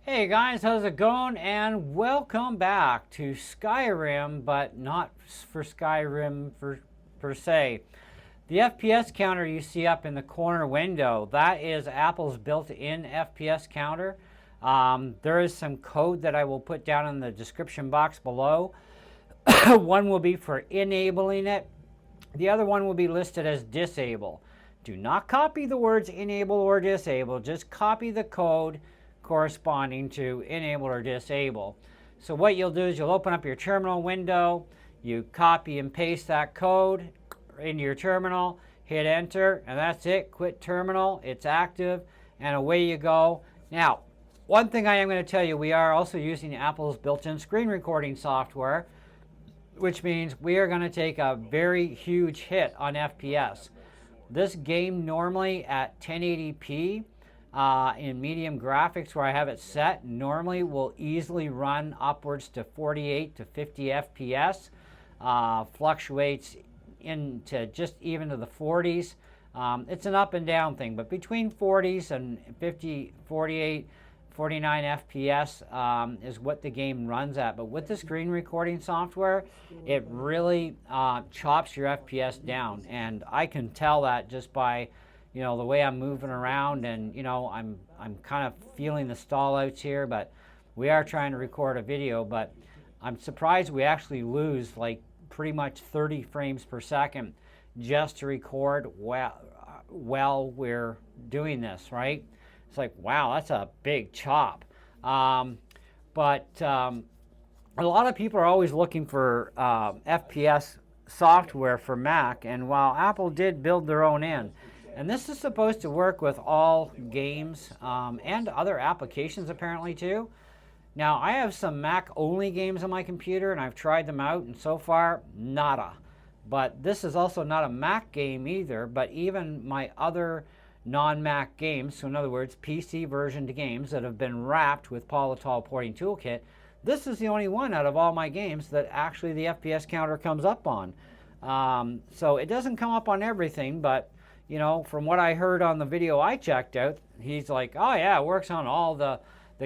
Hey guys, how's it going? And welcome back to Skyrim, but not for Skyrim per se. The FPS counter you see up in the corner window, that is Apple's built-in FPS counter. There is some code that I will put down in the description box below. One will be for enabling it. The other one will be listed as disable. Do not copy the words enable or disable, just copy the code corresponding to enable or disable. So what you'll do is you'll open up your terminal window, you copy and paste that code into your terminal, hit enter, and that's it. Quit terminal, it's active, and away you go. Now, one thing I am going to tell you, we are also using Apple's built-in screen recording software, which means we are going to take a very huge hit on FPS. This game normally at 1080p in medium graphics where I have it set normally will easily run upwards to 48 to 50 FPS, fluctuates into just even to the 40s. It's an up and down thing, but between 40s and 50, 48, 49 FPS is what the game runs at. But with the screen recording software, it really chops your FPS down, and I can tell that just by the way I'm moving around, and I'm kind of feeling the stall outs here, but we are trying to record a video. But I'm surprised we actually lose like pretty much 30 frames per second just to record while we're doing this, right? It's like, wow, that's a big chop. But a lot of people are always looking for FPS software for Mac, and while Apple did build their own in, and this is supposed to work with all games and other applications apparently too. Now, I have some Mac-only games on my computer, and I've tried them out, and so far, nada. But this is also not a Mac game either, but even my other non-Mac games, so in other words, PC versioned games that have been wrapped with Polytol Porting Toolkit, this is the only one out of all my games that actually the FPS counter comes up on. So it doesn't come up on everything, but from what I heard on the video I checked out, he's like, oh yeah, it works on all the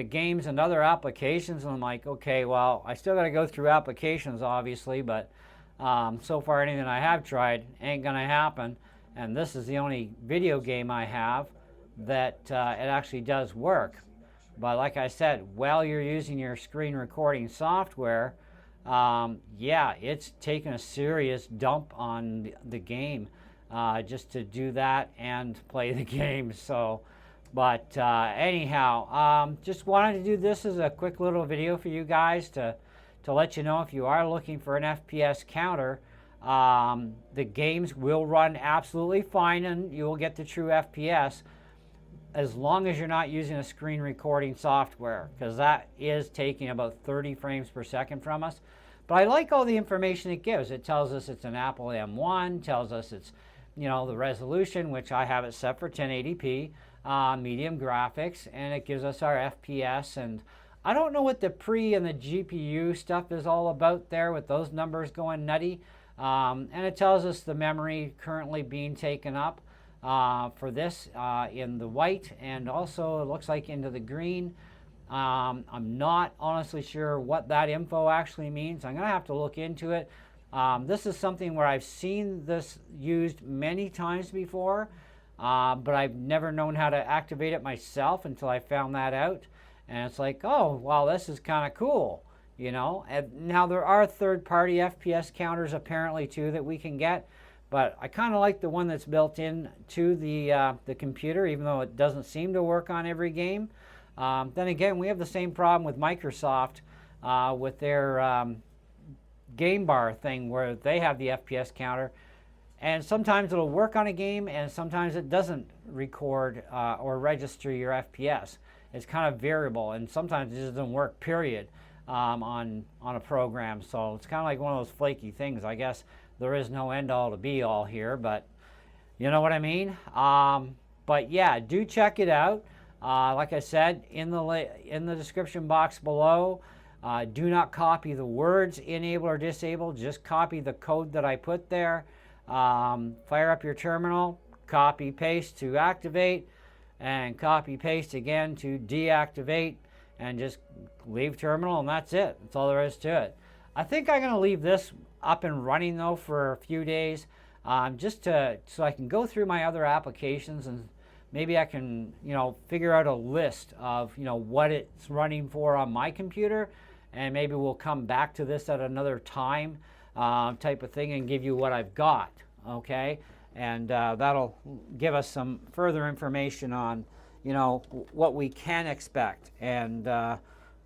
games and other applications. And I'm like, okay, well, I still got to go through applications, obviously, but so far anything I have tried ain't going to happen. And this is the only video game I have that it actually does work. But like I said, while you're using your screen recording software, yeah, it's taking a serious dump on the game. Just to do that and play the game. So, but anyhow, just wanted to do this as a quick little video for you guys to let you know if you are looking for an FPS counter, the games will run absolutely fine and you will get the true FPS as long as you're not using a screen recording software, because that is taking about 30 frames per second from us. But I like all the information it gives. It tells us it's an Apple M1, tells us it's the resolution, which I have it set for 1080p, medium graphics, and it gives us our FPS. And I don't know what the pre and the GPU stuff is all about there with those numbers going nutty. And it tells us the memory currently being taken up for this in the white, and also it looks like into the green. I'm not honestly sure what that info actually means. I'm going to have to look into it. This is something where I've seen this used many times before, but I've never known how to activate it myself until I found that out. And it's like, oh, wow, this is kind of cool, And now there are third-party FPS counters apparently too that we can get, but I kind of like the one that's built in to the computer, even though it doesn't seem to work on every game. Then again, we have the same problem with Microsoft with their game bar thing where they have the FPS counter, and sometimes it'll work on a game and sometimes it doesn't record or register your FPS. It's kind of variable, and sometimes it just doesn't work, period, on a program. So it's kind of like one of those flaky things. I guess there is no end all to be all here, but you know what I mean. But yeah, do check it out. Like I said, in the description box below, do not copy the words enable or disable, just copy the code that I put there. Fire up your terminal, copy paste to activate, and copy paste again to deactivate, and just leave terminal, and that's it. That's all there is to it. I think I'm going to leave this up and running though for a few days, just so I can go through my other applications, and maybe I can, figure out a list of, what it's running for on my computer, and maybe we'll come back to this at another time, type of thing, and give you what I've got, okay? And that'll give us some further information on, what we can expect and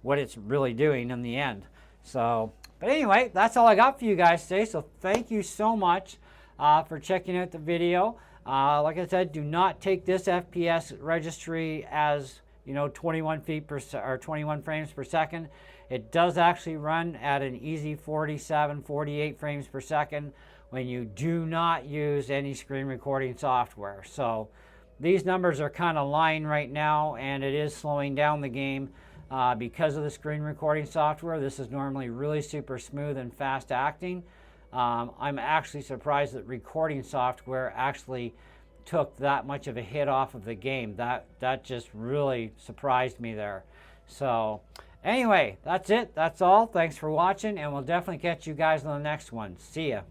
what it's really doing in the end. So, but anyway, that's all I got for you guys today. So thank you so much for checking out the video. Like I said, do not take this FPS registry as 21 frames per second. It does actually run at an easy 47, 48 frames per second when you do not use any screen recording software. So these numbers are kind of lying right now, and it is slowing down the game because of the screen recording software. This is normally really super smooth and fast acting. I'm actually surprised that recording software actually took that much of a hit off of the game. That just really surprised me there. So anyway, that's it. That's all. Thanks for watching, and we'll definitely catch you guys on the next one. See ya.